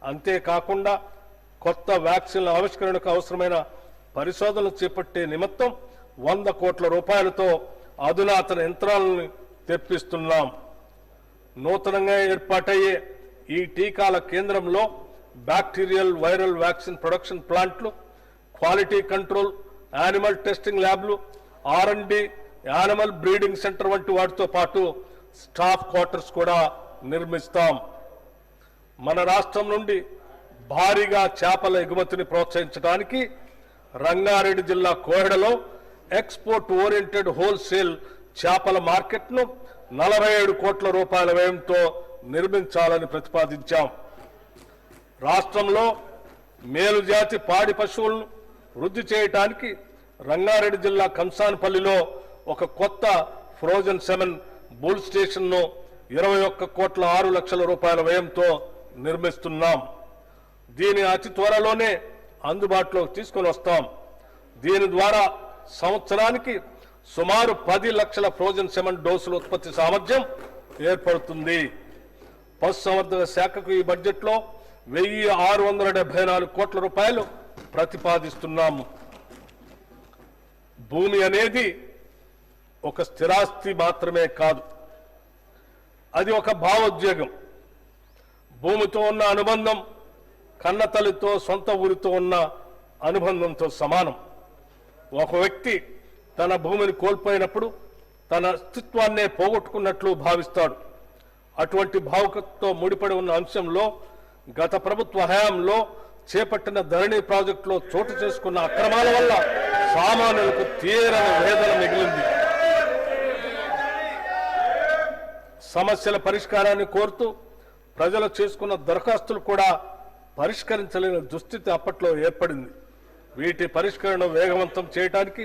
అంతేకాకుండా కొత్త వ్యాక్సిన్ల ఆవిష్కరణకు అవసరమైన పరిశోధనలు చేపట్టే నిమిత్తం 100 కోట్ల రూపాయలతో అధునాతన యంత్రాలను తెప్పిస్తున్నాం. నూతనంగా ఏర్పాటయ్యే ఈ టీకాల కేంద్రంలో బ్యాక్టీరియల్ వైరల్ వ్యాక్సిన్ ప్రొడక్షన్ ప్లాంట్లు, క్వాలిటీ కంట్రోల్, యానిమల్ టెస్టింగ్ ల్యాబ్లు, R&D, యానిమల్ బ్రీడింగ్ సెంటర్ వంటి వాటితో పాటు స్టాఫ్ క్వార్టర్స్ కూడా నిర్మిస్తాం. మన రాష్ట్రం నుండి భారీగా చేపల ఎగుమతిని ప్రోత్సహించడానికి రంగారెడ్డి జిల్లా కోహెడలో ఎక్స్పోర్ట్ ఓరియంటెడ్ హోల్సేల్ చేపల మార్కెట్ను 47 కోట్ల రూపాయల వ్యయంతో నిర్మించాలని ప్రతిపాదించాం. రాష్ట్రంలో మేలుజాతి పాడి పశువులను వృద్ధి చేయడానికి రంగారెడ్డి జిల్లా కంసాన్పల్లిలో ఒక కొత్త ఫ్రోజన్ సెమెన్ బుల్ స్టేషన్ను 21 కోట్ల 6 లక్షల రూపాయల వ్యయంతో నిర్మిస్తున్నాం. దీని అతి త్వరలోనే అందుబాటులోకి తీసుకొని వస్తాం. దీని ద్వారా సంవత్సరానికి సుమారు 10 లక్షల ఫ్రోజన్ సెమెన్ డోసుల ఉత్పత్తి సామర్థ్యం ఏర్పడుతుంది. పశుసంవర్ధక శాఖకు ఈ బడ్జెట్లో 1674 కోట్ల రూపాయలు ప్రతిపాదిస్తున్నాము. భూమి అనేది ఒక స్థిరాస్తి మాత్రమే కాదు, అది ఒక భావోద్వేగం. భూమితో ఉన్న అనుబంధం కన్నతల్లితో సొంత ఊరితో ఉన్న అనుబంధంతో సమానం. ఒక వ్యక్తి తన భూమిని కోల్పోయినప్పుడు తన అస్తిత్వాన్నే పోగొట్టుకున్నట్లు భావిస్తాడు. అటువంటి భావుకతతో ముడిపడి ఉన్న అంశంలో గత ప్రభుత్వ హయాంలో చేపట్టిన ధరణి ప్రాజెక్టులో చోటు చేసుకున్న అక్రమాల వల్ల సామాన్యులకు తీవ్రమైన వేదన మిగిలింది. సమస్యల పరిష్కారాన్ని కోరుతూ ప్రజలు చేసుకున్న దరఖాస్తులు కూడా పరిష్కరించలేని దుస్థితి అప్పట్లో ఏర్పడింది. వీటి పరిష్కరణ వేగవంతం చేయడానికి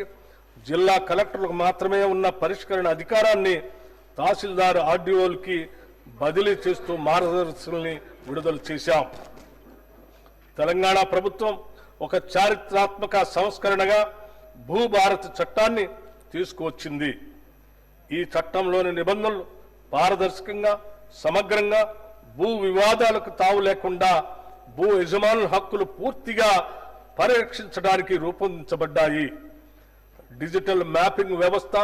జిల్లా కలెక్టర్లకు మాత్రమే ఉన్న పరిష్కరణ అధికారాన్ని తహసీల్దార్ ఆర్డీఓలకి బదిలీ చేస్తూ మార్గదర్శకాలని విడుదల చేశాం. తెలంగాణ ప్రభుత్వం ఒక చారిత్రాత్మక సంస్కరణగా భూభారతి చట్టాన్ని తీసుకువచ్చింది. ఈ చట్టంలోని నిబంధనలు పారదర్శకంగా, సమగ్రంగా, భూ వివాదాలకు తావు లేకుండా భూ యజమానుల హక్కులు పూర్తిగా పరిరక్షించడానికి రూపొందించబడ్డాయి. డిజిటల్ మ్యాపింగ్ వ్యవస్థ,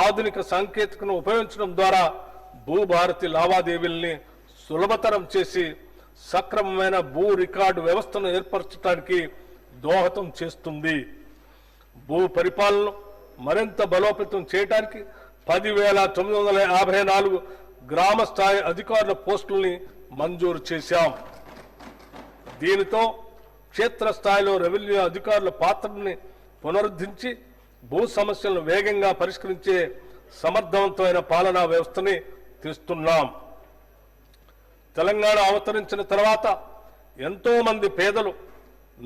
ఆధునిక సాంకేతికను ఉపయోగించడం ద్వారా భూభారతి లావాదేవీల్ని సులభతరం చేసి సక్రమమైన భూ రికార్డు వ్యవస్థను ఏర్పరచడానికి దోహదం చేస్తుంది. భూ పరిపాలనను మరింత బలోపేతం చేయడానికి 10,954 గ్రామ స్థాయి అధికారుల పోస్టుల్ని మంజూరు చేశాం. దీనితో క్షేత్రస్థాయిలో రెవెన్యూ అధికారుల పాత్రని పునరుద్ధరించి భూ సమస్యలను వేగంగా పరిష్కరించే సమర్థవంతమైన పాలనా వ్యవస్థని తెస్తున్నాం. తెలంగాణ అవతరించిన తర్వాత ఎంతో మంది పేదలు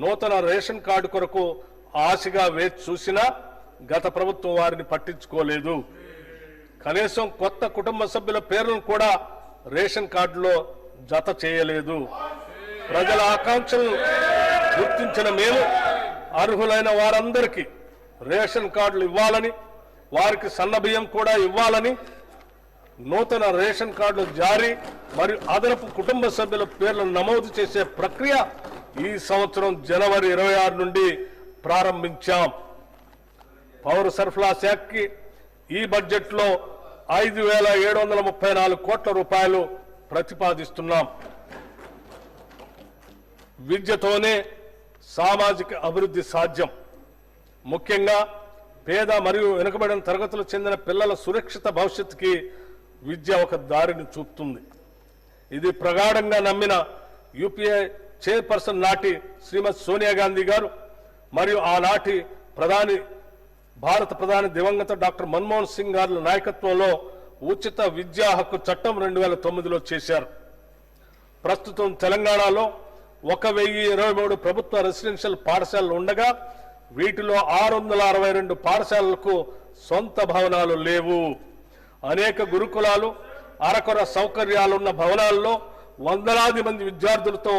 నూతన రేషన్ కార్డు కొరకు ఆశగా వేచి చూసినా గత ప్రభుత్వం వారిని పట్టించుకోలేదు. కనీసం కొత్త కుటుంబ సభ్యుల పేర్లను కూడా రేషన్ కార్డులో జత చేయలేదు. ప్రజల ఆకాంక్షలను గుర్తించిన మేము అర్హులైన వారందరికీ రేషన్ కార్డులు ఇవ్వాలని, వారికి సన్నబియ్యం కూడా ఇవ్వాలని నూతన రేషన్ కార్డులు జారీ మరియు అదనపు కుటుంబ సభ్యుల పేర్లను నమోదు చేసే ప్రక్రియ ఈ సంవత్సరం జనవరి 26 నుండి ప్రారంభించాం. పౌర సరఫరా శాఖకి ఈ బడ్జెట్లో 5,734 కోట్ల రూపాయలు ప్రతిపాదిస్తున్నాం. విద్యతోనే సామాజిక అభివృద్ధి సాధ్యం. ముఖ్యంగా పేద మరియు వెనుకబడిన తరగతులకు చెందిన పిల్లల సురక్షిత భవిష్యత్తుకి విద్య ఒక దారిని చూపుతుంది. ఇది ప్రగాఢంగా నమ్మిన యూపీఏ చైర్పర్సన్ నాటి శ్రీమతి సోనియా గాంధీ గారు మరియు ఆనాటి భారత ప్రధాని దివంగత డాక్టర్ మన్మోహన్ సింగ్ గారి నాయకత్వంలో ఉచిత విద్యా హక్కు చట్టం 2009లో చేశారు. ప్రస్తుతం తెలంగాణలో 1,023 ప్రభుత్వ రెసిడెన్షియల్ పాఠశాలలు ఉండగా వీటిలో 662 పాఠశాలలకు సొంత భవనాలు లేవు. అనేక గురుకులాలు అరకొర సౌకర్యాలున్న భవనాల్లో వందలాది మంది విద్యార్థులతో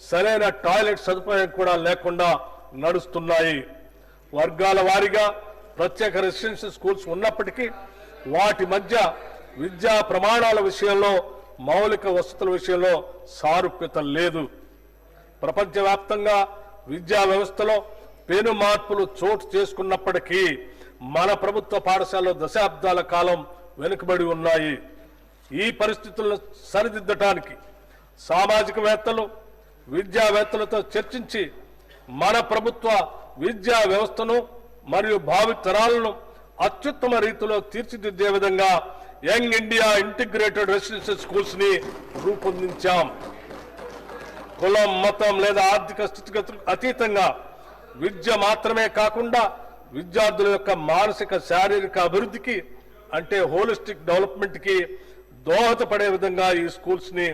సరైన టాయిలెట్ సదుపాయం కూడా లేకుండా నడుస్తున్నాయి. వర్గాల వారీగా ప్రత్యేక రెసిడెన్షియల్ స్కూల్స్ ఉన్నప్పటికీ వాటి మధ్య విద్యా ప్రమాణాల విషయంలో, మౌలిక వసతుల విషయంలో సారూప్యత లేదు. ప్రపంచవ్యాప్తంగా విద్యా వ్యవస్థలో పెను మార్పులు చోటు చేసుకున్నప్పటికీ మన ప్రభుత్వ పాఠశాలలో దశాబ్దాల కాలం వెనుకబడి ఉన్నాయి. ఈ పరిస్థితులను సరిదిద్దటానికి సామాజికవేత్తలు విద్యావేత్తలతో చర్చించి మన ప్రభుత్వ విద్యా వ్యవస్థను మరియు భావితరాలను అత్యుత్తమ రీతిలో తీర్చిదిద్దే విధంగా young India integrated residential schools ని రూపొందించాం. కులం, మతం లేదా ఆర్థిక స్థితిగతులకు అతీతంగా విద్య మాత్రమే కాకుండా విద్యార్థుల యొక్క మానసిక శారీరక అభివృద్ధికి అంటే హోలిస్టిక్ డెవలప్మెంట్ కి దోహదపడే విధంగా ఈ స్కూల్స్ ని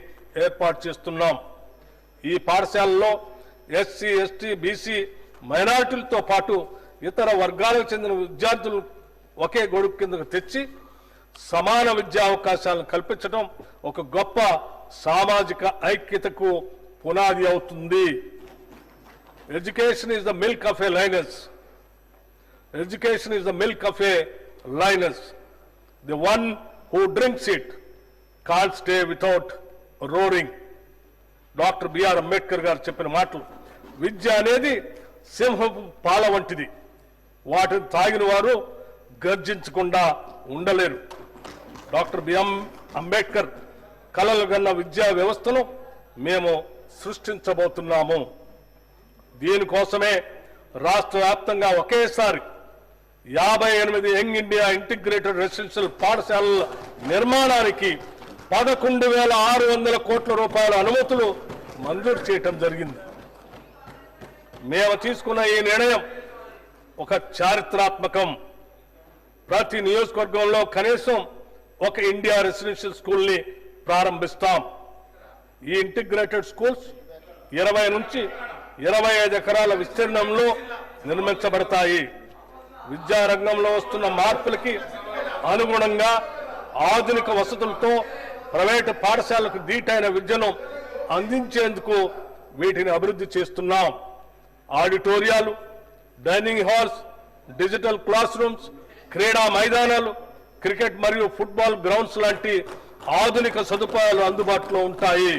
ఏర్పాటు చేస్తున్నాం. ఈ పాఠశాలలో ఎస్సీ, ఎస్టీ, బీసీ, మైనారిటీలతో పాటు ఇతర వర్గాలకు చెందిన విద్యార్థులు ఒకే గొడుగు కిందకు తెచ్చి సమాన విద్యా అవకాశాలను కల్పించడం ఒక గొప్ప సామాజిక ఐక్యతకు పునాది అవుతుంది. Education is the milk of a lioness. Education is the milk of a lioness. The one who drinks it can't stay without roaring. Doctor B R Ambedkar గారు చెప్పిన మాటలు. విద్య అనేది సింహపు పాల వంటిది. వాటిని తాగిన వారు గర్జించకుండా ఉండలేరు. డాక్టర్ బిఎం అంబేద్కర్ కలలు గన్న విద్యా వ్యవస్థను మేము సృష్టించబోతున్నాము. దీనికోసమే రాష్ట్ర వ్యాప్తంగా ఒకేసారి 58 యంగ్ ఇండియా ఇంటిగ్రేటెడ్ రెసిడెన్షియల్ పాఠశాలల నిర్మాణానికి 11,600 కోట్ల రూపాయల అనుమతులు మంజూరు చేయటం జరిగింది. మేము తీసుకున్న ఈ నిర్ణయం ఒక చారిత్రాత్మకం. ప్రతి నియోజకవర్గంలో కనీసం ఒక ఇండియా రెసిడెన్షియల్ స్కూల్ ని ప్రారంభిస్తాం. ఈ ఇంటిగ్రేటెడ్ స్కూల్స్ 20 నుంచి 25 ఎకరాల విస్తీర్ణంలో నిర్మించబడతాయి. విద్యారంగంలో వస్తున్న మార్పులకి అనుగుణంగా ఆధునిక వసతులతో ప్రైవేటు పాఠశాలకు దీటైన విద్యను అందించేందుకు వీటిని అభివృద్ధి చేస్తున్నాం. ఆడిటోరియాలు, dining halls, digital class rooms, క్రీడా మైదానాలు, క్రికెట్ మరియు ఫుట్బాల్ గ్రౌండ్స్ లాంటి ఆధునిక సదుపాయాలు అందుబాటులో ఉంటాయి.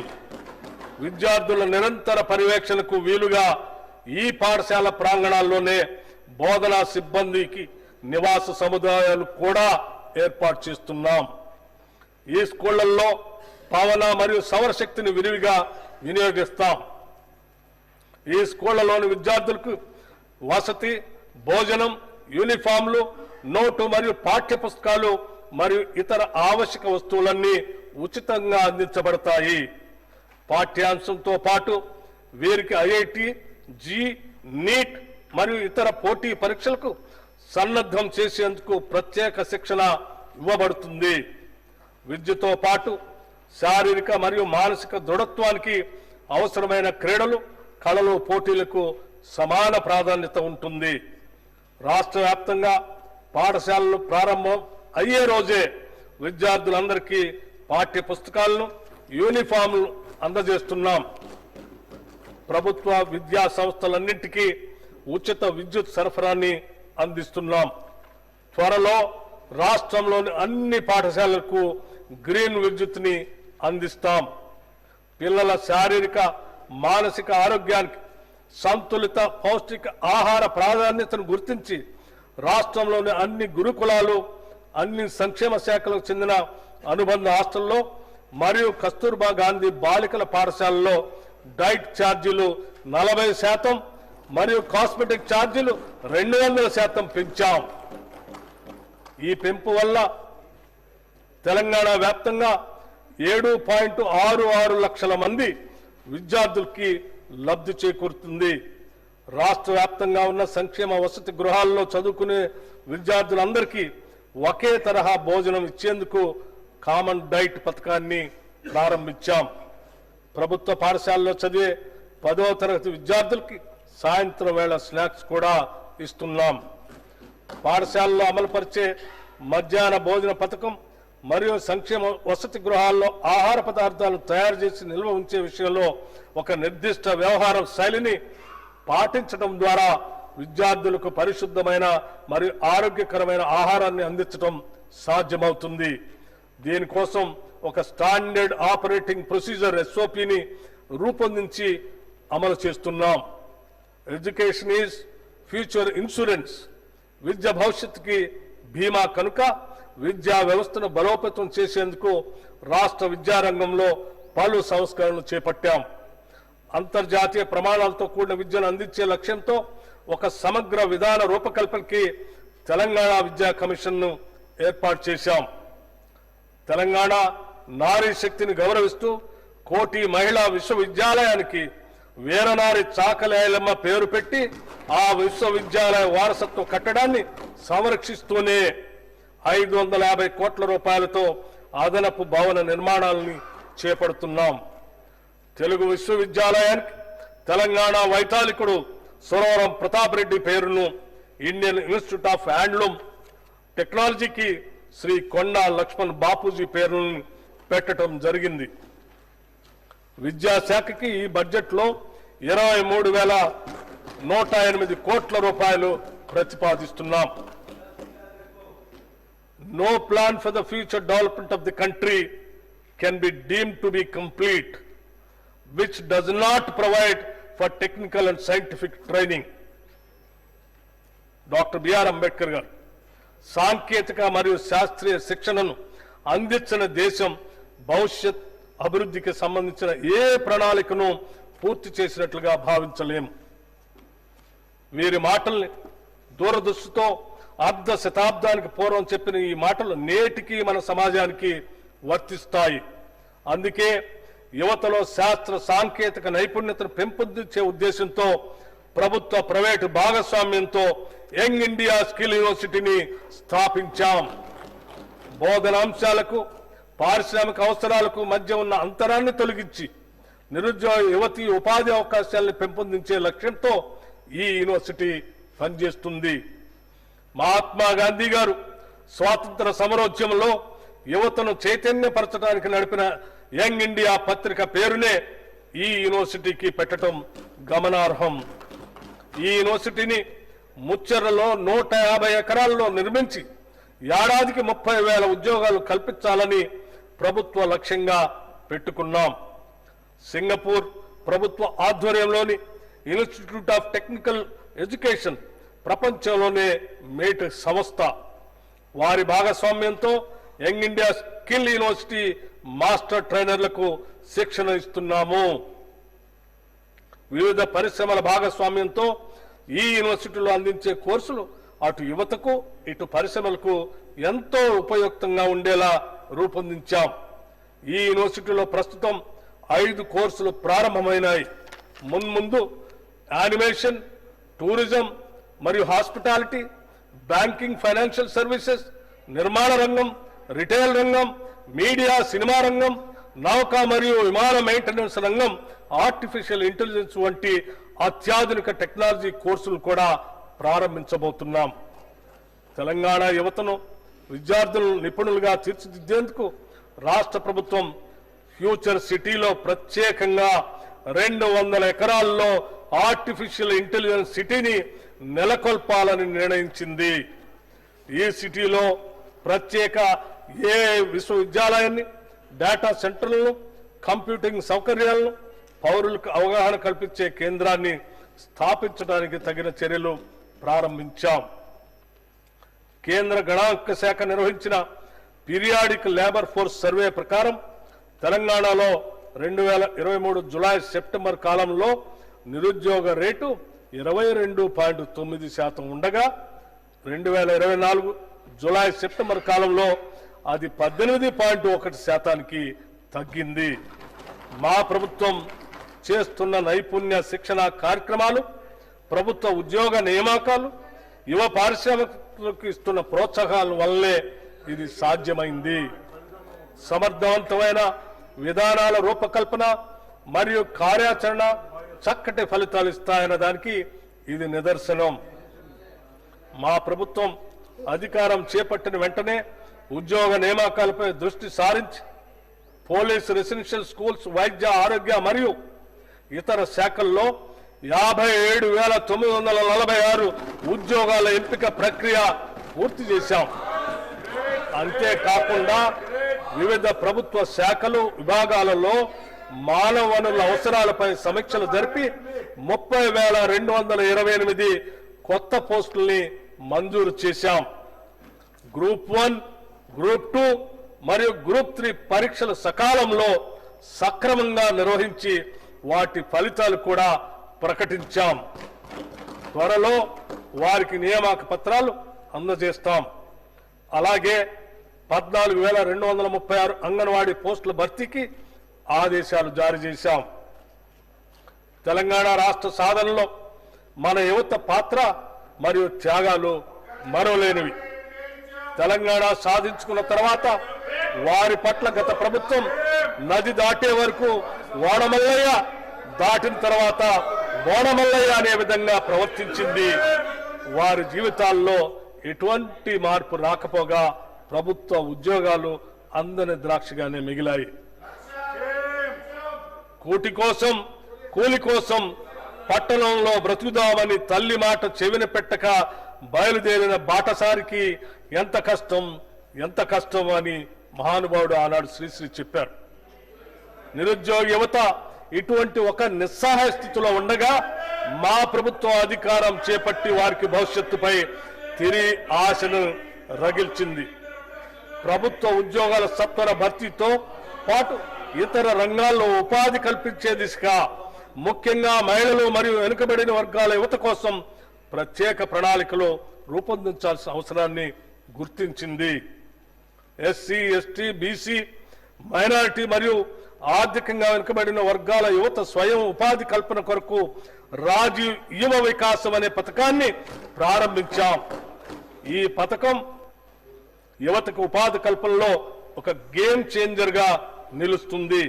విద్యార్థుల నిరంతర పర్యవేక్షణకు వీలుగా ఈ పాఠశాల ప్రాంగణాల్లోనే బోధనా సిబ్బందికి నివాస సముదాయాలు కూడా ఏర్పాటు చేస్తున్నాం. ఈ స్కూళ్లలో పవన మరియు సౌరశక్తిని విరివిగా వినియోగిస్తాం. ఈ స్కూళ్లలోని విద్యార్థులకు వసతి, భోజనం, యూనిఫామ్లు, నోటు మరియు పాఠ్య పుస్తకాలు మరియు ఇతర ఆవశ్యక వస్తువులన్నీ ఉచితంగా అందించబడతాయి. పాఠ్యాంశంతో పాటు వీరికి ఐఐటి, జీ, నీట్ మరియు ఇతర పోటీ పరీక్షలకు సన్నద్ధం చేసేందుకు ప్రత్యేక శిక్షణ ఇవ్వబడుతుంది. విద్యతో పాటు శారీరక మరియు మానసిక దృఢత్వానికి అవసరమైన క్రీడలు, కళలు, పోటీలకు సమాన ప్రాధాన్యత ఉంటుంది. రాష్ట్ర వ్యాప్తంగా పాఠశాలలు ప్రారంభం అయ్యే రోజే విద్యార్థులందరికీ పాఠ్య పుస్తకాలను, యూనిఫామ్లు అందజేస్తున్నాం. ప్రభుత్వ విద్యా సంస్థలన్నింటికీ ఉచిత విద్యుత్ సరఫరాని అందిస్తున్నాం. త్వరలో రాష్ట్రంలోని అన్ని పాఠశాలలకు గ్రీన్ విద్యుత్ని అందిస్తాం. పిల్లల శారీరక మానసిక ఆరోగ్యానికి సంతులిత పౌష్టిక ఆహార ప్రాధాన్యతను గుర్తించి రాష్ట్రంలోని అన్ని గురుకులాలు, అన్ని సంక్షేమ శాఖలకు చెందిన అనుబంధ హాస్టల్లో మరియు కస్తూర్బా గాంధీ బాలికల పాఠశాలలో డైట్ ఛార్జీలు 40% మరియు కాస్మెటిక్ ఛార్జీలు 200% పెంచాం. ఈ పెంపు వల్ల తెలంగాణ వ్యాప్తంగా 7.66 లక్షల మంది విద్యార్థులకి లబ్ధి చేకూరుతుంది. రాష్ట్ర వ్యాప్తంగా ఉన్న సంక్షేమ వసతి గృహాల్లో చదువుకునే విద్యార్థులందరికీ ఒకే తరహా భోజనం ఇచ్చేందుకు కామన్ డైట్ పథకాన్ని ప్రారంభించాం. ప్రభుత్వ పాఠశాలలో చదివే 10వ తరగతి విద్యార్థులకి సాయంత్రం వేళ స్నాక్స్ కూడా ఇస్తున్నాం. పాఠశాలలో అమలుపరిచే మధ్యాహ్న భోజన పథకం మరియు సంక్షేమ వసతి గృహాల్లో ఆహార పదార్థాలను తయారు చేసి నిల్వ ఉంచే విషయంలో ఒక నిర్దిష్ట వ్యవహార శైలిని పాటించడం ద్వారా విద్యార్థులకు పరిశుద్ధమైన మరియు ఆరోగ్యకరమైన ఆహారాన్ని అందించడం సాధ్యమవుతుంది. దీనికోసం ఒక స్టాండర్డ్ ఆపరేటింగ్ ప్రొసీజర్ SOPని రూపొందించి అమలు చేస్తున్నాం. Education is future insurance. విద్య భవిష్యత్తుకి బీమా కనుక విద్యా వ్యవస్థను బలోపేతం చేసేందుకు రాష్ట్ర విద్యారంగంలో పలు సంస్కరణలు చేపట్టాం. అంతర్జాతీయ ప్రమాణాలతో కూడిన విద్యను అందించే లక్ష్యంతో ఒక సమగ్ర విధాన రూపకల్పనకి తెలంగాణ విద్యా కమిషన్ను ఏర్పాటు చేశాం. తెలంగాణ నారీ శక్తిని గౌరవిస్తూ కోటి మహిళా విశ్వవిద్యాలయానికి వీరనారి చాకలి ఐలమ్మ పేరు పెట్టి ఆ విశ్వవిద్యాలయ వారసత్వ కట్టడాన్ని సంరక్షిస్తూనే 550 కోట్ల రూపాయలతో అదనపు భవన నిర్మాణాలని చేపడుతున్నాం. తెలుగు విశ్వవిద్యాలయానికి తెలంగాణ వైతాళికుడు సురవరం ప్రతాప్ రెడ్డి పేరును, ఇండియన్ ఇన్స్టిట్యూట్ ఆఫ్ హ్యాండ్లూమ్ టెక్నాలజీకి శ్రీ కొండా లక్ష్మణ్ బాపూజీ పేరును పెట్టడం జరిగింది. విద్యాశాఖకి ఈ బడ్జెట్లో 23,108 కోట్ల రూపాయలు ప్రతిపాదిస్తున్నాం. No plan for the future development of the country can be deemed to be complete, which does not provide for technical and scientific training. Doctor B R Ambedkar గారు సాంకేతిక మరియు శాస్త్రీయ శిక్షణను అందించిన దేశం భవిష్యత్ అభివృద్ధికి సంబంధించిన ఏ ప్రణాళికను పూర్తి చేసినట్లుగా భావించలేము. వీరి మాటల్ని దూరదృష్టితో అర్ధ శతాబ్దానికి పూర్వం చెప్పిన ఈ మాటలు నేటికి మన సమాజానికి వర్తిస్తాయి. అందుకే యువతలో శాస్త్ర సాంకేతిక నైపుణ్యతను పెంపొందించే ఉద్దేశంతో ప్రభుత్వ ప్రైవేటు భాగస్వామ్యంతో యంగ్ ఇండియా స్కిల్ యూనివర్సిటీని స్థాపించాం. బోధనాంశాలకు పారిశ్రామిక అవసరాలకు మధ్య ఉన్న అంతరాన్ని తొలగించి నిరుద్యోగ యువతి ఉపాధి అవకాశాలను పెంపొందించే లక్ష్యంతో ఈ యూనివర్సిటీ పనిచేస్తుంది. మహాత్మా గాంధీ గారు స్వాతంత్ర సమరోద్యమంలో యువతను చైతన్యపరచడానికి నడిపిన యంగ్ ఇండియా పత్రిక పేరునే ఈ యూనివర్సిటీకి పెట్టడం గమనార్హం. ఈ యూనివర్సిటీని ముచ్చెర్లలో 150 ఎకరాల్లో నిర్మించి ఏడాదికి 30,000 ఉద్యోగాలు కల్పించాలని ప్రభుత్వ లక్ష్యంగా పెట్టుకున్నాం. సింగపూర్ ప్రభుత్వ ఆధ్వర్యంలోని ఇన్స్టిట్యూట్ ఆఫ్ టెక్నికల్ ఎడ్యుకేషన్ ప్రపంచంలోనే మేటి సంస్థ. వారి భాగస్వామ్యంతో young India skill university master ట్రైనర్లకు శిక్షణ ఇస్తున్నాము. వివిధ పరిశ్రమల భాగస్వామ్యంతో ఈ యూనివర్సిటీలో అందించే కోర్సులు అటు యువతకు ఇటు పరిశ్రమలకు ఎంతో ఉపయుక్తంగా ఉండేలా రూపొందించాం. ఈ యూనివర్సిటీలో ప్రస్తుతం 5 కోర్సులు ప్రారంభమైనాయి. మున్ముందు యానిమేషన్, టూరిజం మరియు హాస్పిటాలిటీ, బ్యాంకింగ్, ఫైనాన్షియల్ సర్వీసెస్, నిర్మాణ రంగం, రిటైల్ రంగం, మీడియా, సినిమా రంగం, నౌక మరియు విమాన మెయింటెనెన్స్ రంగం, ఆర్టిఫిషియల్ ఇంటెలిజెన్స్ వంటి అత్యాధునిక టెక్నాలజీ కోర్సులు కూడా ప్రారంభించబోతున్నాం. తెలంగాణ యువతను విద్యార్థులను నిపుణులుగా తీర్చిదిద్దేందుకు రాష్ట్ర ప్రభుత్వం ఫ్యూచర్ సిటీలో ప్రత్యేకంగా 200 ఎకరాల్లో ఆర్టిఫిషియల్ ఇంటెలిజెన్స్ సిటీని నెలకొల్పాలని నిర్ణయించింది. ఈ సిటీలో ప్రత్యేక AI విశ్వవిద్యాలయాన్ని, డేటా సెంటర్లను, కంప్యూటింగ్ సౌకర్యాలను, పౌరులకు అవగాహన కల్పించే కేంద్రాన్ని స్థాపించడానికి తగిన చర్యలు ప్రారంభించాం. కేంద్ర గణాంక శాఖ నిర్వహించిన పీరియాడిక్ లేబర్ ఫోర్స్ సర్వే ప్రకారం తెలంగాణలో 2023 జులై సెప్టెంబర్ కాలంలో నిరుద్యోగ రేటు 22.9% ఉండగా 2024 జులై సెప్టెంబర్ కాలంలో అది 18.1%కి తగ్గింది. మా ప్రభుత్వం చేస్తున్న నైపుణ్య శిక్షణ కార్యక్రమాలు, ప్రభుత్వ ఉద్యోగ నియామకాలు, యువ పారిశ్రామికులకు ఇస్తున్న ప్రోత్సాహాల వల్లే ఇది సాధ్యమైంది. సమర్థవంతమైన విధానాల రూపకల్పన మరియు కార్యాచరణ చక్కటి ఫలితాలు ఇస్తాయన్న దానికి ఇది నిదర్శనం. మా ప్రభుత్వం అధికారం చేపట్టిన వెంటనే ఉద్యోగ నియామకాలపై దృష్టి సారించి పోలీసు, రెసిడెన్షియల్ స్కూల్స్, వైద్య, ఆరోగ్య మరియు ఇతర శాఖల్లో 57,946 ఉద్యోగాల ఎంపిక ప్రక్రియ పూర్తి చేశాం. అంతేకాకుండా వివిధ ప్రభుత్వ శాఖలు, విభాగాలలో మానవ వనరుల అవసరాలపై సమీక్షలు జరిపి 30,228 కొత్త పోస్టుల్ని మంజూరు చేశాం. గ్రూప్ 1, గ్రూప్ 2 మరియు గ్రూప్ 3 పరీక్షలు సకాలంలో సక్రమంగా నిర్వహించి వాటి ఫలితాలు కూడా ప్రకటించాం. త్వరలో వారికి నియామక పత్రాలు అందజేస్తాం. అలాగే 14,236 అంగన్వాడీ పోస్టుల భర్తీకి ఆదేశాలు జారీ చేశాం. తెలంగాణ రాష్ట్ర సాధనలో మన యువత పాత్ర మరియు త్యాగాలు మరోలేనివి. తెలంగాణ సాధించుకున్న తర్వాత వారి పట్ల గత ప్రభుత్వం నది దాటే వరకు ఓడమల్లయ్య, దాటిన తర్వాత బోడమల్లయ్య అనే విధంగా ప్రవర్తించింది. వారి జీవితాల్లో ఎటువంటి మార్పు రాకపోగా ప్రభుత్వ ఉద్యోగాలు అందని ద్రాక్షగానే మిగిలాయి. కూలి కోసం పట్టణంలో బ్రతుకుదామని తల్లి మాట చెవిన పెట్టక బయలుదేరిన బాటసారికి ఎంత కష్టం అని మహానుభావుడు ఆనాడు శ్రీశ్రీ చెప్పారు. నిరుద్యోగ యువత ఇటువంటి ఒక నిస్సహాయ స్థితిలో ఉండగా మా ప్రభుత్వం అధికారం చేపట్టి వారికి భవిష్యత్తుపై తిరిగి ఆశను రగిల్చింది. ప్రభుత్వ ఉద్యోగాల సత్వర భర్తీతో పాటు ఇతర రంగాల్లో ఉపాధి కల్పించే దిశగా ముఖ్యంగా మహిళలు మరియు వెనుకబడిన వర్గాల యువత కోసం ప్రత్యేక ప్రణాళికలు రూపొందించాల్సిన అవసరాన్ని గుర్తించింది. ఎస్సీ, ఎస్టీ, బీసీ, మైనారిటీ మరియు ఆర్థికంగా వెనుకబడిన వర్గాల యువత స్వయం ఉపాధి కల్పన కొరకు రాజీవ్ యువ వికాసం అనే పథకాన్ని ప్రారంభించాం. ఈ పథకం యువతకు ఉపాధి కల్పనలో ఒక గేమ్ చేంజర్ గా నిలుస్తుంది.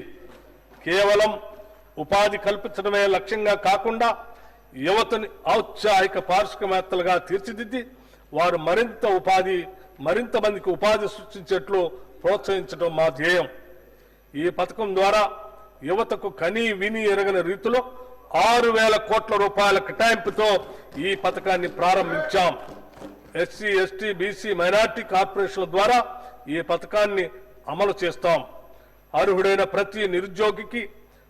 కేవలం ఉపాధి కల్పించడమే లక్ష్యంగా కాకుండా యువతని ఔత్సాహిక పారిశ్రామికవేత్తలుగా తీర్చిదిద్ది వారు మరింత మందికి ఉపాధి సృష్టించేట్లు ప్రోత్సహించడం మా ధ్యేయం. ఈ పథకం ద్వారా యువతకు కని విని ఎరగని రీతిలో 6,000 కోట్ల రూపాయల కేటాయింపుతో ఈ పథకాన్ని ప్రారంభించాం. ఎస్సీ, ఎస్టీ, బీసీ, మైనార్టీ కార్పొరేషన్ల ద్వారా ఈ పథకాన్ని అమలు చేస్తాం. అర్హుడైన ప్రతి నిరుద్యోగికి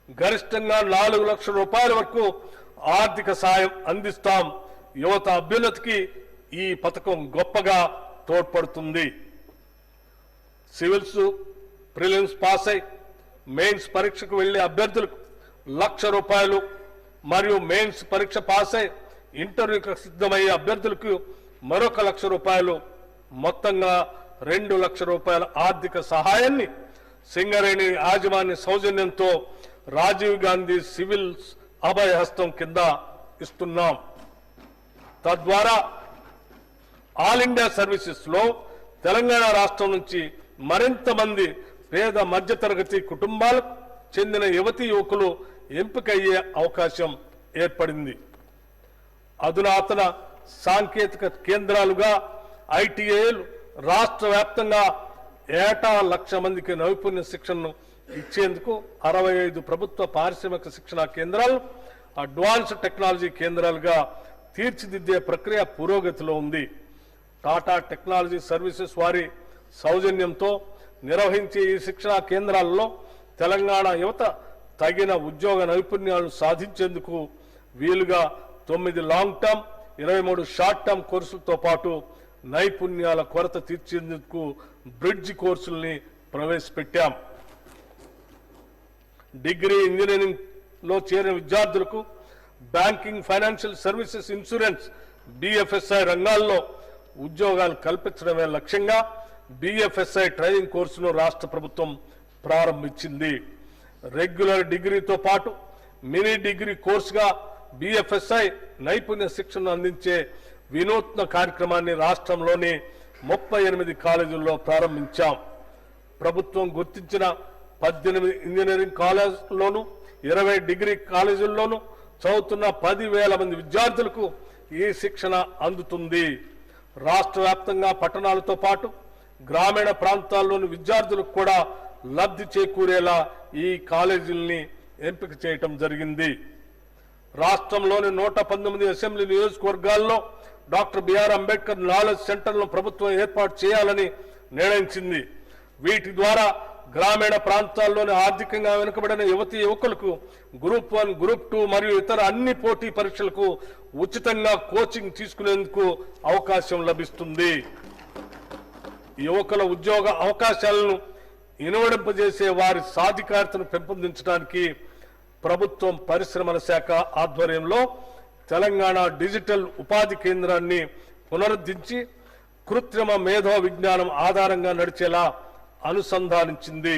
గరిష్టంగా 4 లక్షల రూపాయల వరకు ఆర్థిక సాయం అందిస్తాం. యువత అభ్యున్నతికి ఈ పథకం గొప్పగా తోడ్పడుతుంది. సివిల్స్ ప్రిలిమ్స్ పాస్ అయి మెయిన్స్ పరీక్షకు వెళ్లే అభ్యర్థులకు 1,00,000 రూపాయలు మరియు మెయిన్స్ పరీక్ష పాస్ అయి ఇంటర్వ్యూకి సిద్ధమయ్యే అభ్యర్థులకు మరొక 1,00,000 రూపాయలు, మొత్తంగా 2 లక్షల రూపాయల ఆర్థిక సహాయాన్ని సింగరేణి యాజమాన్య సౌజన్యంతో రాజీవ్ గాంధీ సివిల్స్ అభయ హస్తం కింద ఇస్తున్నాం. తద్వారా ఆల్ ఇండియా సర్వీసెస్ లో తెలంగాణ రాష్ట్రం నుంచి మరింత మంది పేద మధ్యతరగతి కుటుంబాలకు చెందిన యువతీ యువకులు ఎంపికయ్యే అవకాశం ఏర్పడింది. అధునాతన సాంకేతిక కేంద్రాలుగా ఐటీఐలు రాష్ట్ర వ్యాప్తంగా ఏటా 1,00,000 మందికి నైపుణ్య శిక్షణను ఇచ్చేందుకు 65 ప్రభుత్వ పారిశ్రామిక శిక్షణా కేంద్రాలు అడ్వాన్స్డ్ టెక్నాలజీ కేంద్రాలుగా తీర్చిదిద్దే ప్రక్రియ పురోగతిలో ఉంది. టాటా టెక్నాలజీ సర్వీసెస్ వారి సౌజన్యంతో నిర్వహించే ఈ శిక్షణా కేంద్రాల్లో తెలంగాణ యువత తగిన ఉద్యోగ నైపుణ్యాలను సాధించేందుకు వీలుగా 9 లాంగ్ టర్మ్, 23 షార్ట్ టర్మ్ కోర్సులతో పాటు నైపుణ్యాల కొరత తీర్చేందుకు బ్రిడ్జ్ కోర్సుల్ని ప్రవేశపెట్టాం. డిగ్రీ ఇంజనీరింగ్ లో చేరిన విద్యార్థులకు banking, financial services, insurance, BFSI రంగాల్లో ఉద్యోగాలు కల్పించడమే లక్ష్యంగా బిఎఫ్ఎస్ఐ ట్రైనింగ్ కోర్సును రాష్ట్ర ప్రభుత్వం ప్రారంభించింది. రెగ్యులర్ డిగ్రీతో పాటు మినీ డిగ్రీ కోర్సుగా బిఎఫ్ఎస్ఐ నైపుణ్య శిక్షణను అందించే వినూత్న కార్యక్రమాన్ని రాష్ట్రంలోని 38 కాలేజీల్లో ప్రారంభించాం. ప్రభుత్వం గుర్తించిన 18 ఇంజనీరింగ్ కాలేజీల్లోనూ 20 డిగ్రీ కాలేజీల్లోనూ చదువుతున్న 10,000 మంది విద్యార్థులకు ఈ శిక్షణ అందుతుంది. రాష్ట్ర వ్యాప్తంగా పట్టణాలతో పాటు గ్రామీణ ప్రాంతాల్లోని విద్యార్థులకు కూడా లబ్ధి చేకూరేలా ఈ కాలేజీల్ని ఎంపిక చేయటం జరిగింది. రాష్ట్రంలోని 119 అసెంబ్లీ నియోజకవర్గాల్లో డాక్టర్ బిఆర్ అంబేద్కర్ నాలెడ్జ్ సెంటర్లను ప్రభుత్వం ఏర్పాటు చేయాలని నిర్ణయించింది. వీటి ద్వారా గ్రామీణ ప్రాంతాల్లోని ఆర్థికంగా వెనుకబడిన యువతీ యువకులకు గ్రూప్ 1, గ్రూప్ 2 మరియు ఇతర అన్ని పోటీ పరీక్షలకు ఉచితంగా కోచింగ్ తీసుకునేందుకు అవకాశం లభిస్తుంది. యువకుల ఉద్యోగ అవకాశాలను ఇనువడింపజేసే వారి సాధికారతను పెంపొందించడానికి ప్రభుత్వం పరిశ్రమల శాఖ ఆధ్వర్యంలో తెలంగాణ డిజిటల్ ఉపాధి కేంద్రాన్ని పునరుద్ధరించి కృత్రిమ మేధో విజ్ఞానం ఆధారంగా నడిచేలా అనుసంధానించింది.